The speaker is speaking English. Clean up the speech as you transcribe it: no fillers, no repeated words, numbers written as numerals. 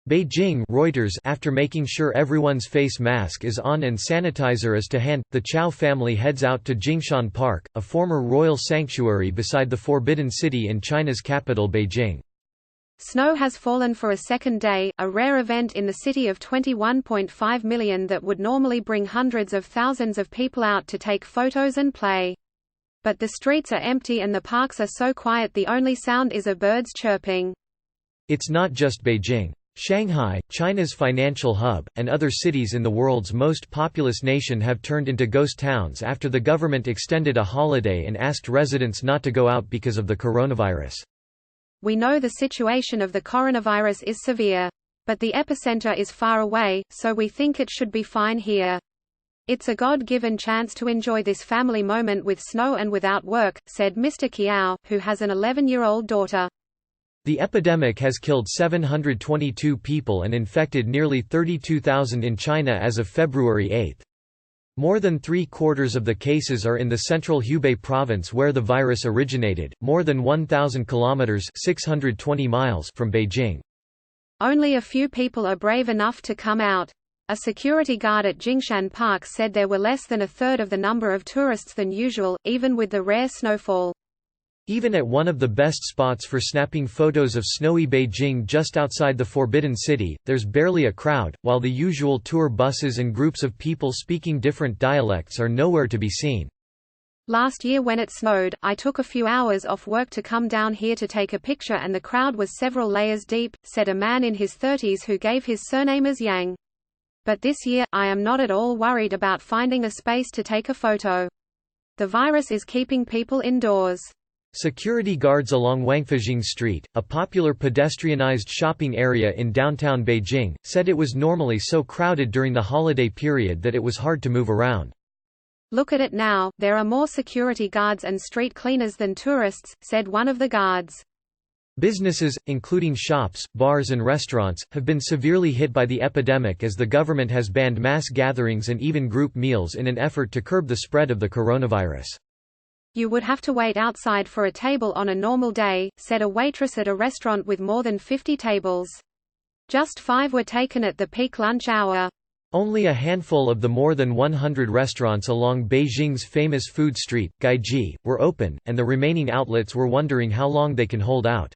Beijing, Reuters. After making sure everyone's face mask is on and sanitizer is to hand, the Qiao family heads out to Jingshan Park, a former royal sanctuary beside the Forbidden City in China's capital Beijing. Snow has fallen for a second day, a rare event in the city of 21.5 million that would normally bring hundreds of thousands of people out to take photos and play. But the streets are empty and the parks are so quiet the only sound is a bird's chirping. It's not just Beijing. Shanghai, China's financial hub, and other cities in the world's most populous nation have turned into ghost towns after the government extended a holiday and asked residents not to go out because of the coronavirus. We know the situation of the coronavirus is severe. But the epicenter is far away, so we think it should be fine here. It's a God-given chance to enjoy this family moment with snow and without work, said Mr. Qiao, who has an 11-year-old daughter. The epidemic has killed 722 people and infected nearly 32,000 in China as of February 8. More than three-quarters of the cases are in the central Hubei province where the virus originated, more than 1,000 kilometers (620 miles) from Beijing. Only a few people are brave enough to come out. A security guard at Jingshan Park said there were less than a third of the number of tourists than usual, even with the rare snowfall. Even at one of the best spots for snapping photos of snowy Beijing just outside the Forbidden City, there's barely a crowd, while the usual tour buses and groups of people speaking different dialects are nowhere to be seen. Last year when it snowed, I took a few hours off work to come down here to take a picture and the crowd was several layers deep, said a man in his 30s who gave his surname as Yang. But this year, I am not at all worried about finding a space to take a photo. The virus is keeping people indoors. Security guards along Wangfujing Street, a popular pedestrianized shopping area in downtown Beijing, said it was normally so crowded during the holiday period that it was hard to move around. Look at it now, there are more security guards and street cleaners than tourists, said one of the guards. Businesses, including shops, bars and restaurants, have been severely hit by the epidemic as the government has banned mass gatherings and even group meals in an effort to curb the spread of the coronavirus. You would have to wait outside for a table on a normal day, said a waitress at a restaurant with more than 50 tables. Just 5 were taken at the peak lunch hour. Only a handful of the more than 100 restaurants along Beijing's famous food street, Gaiji, were open, and the remaining outlets were wondering how long they can hold out.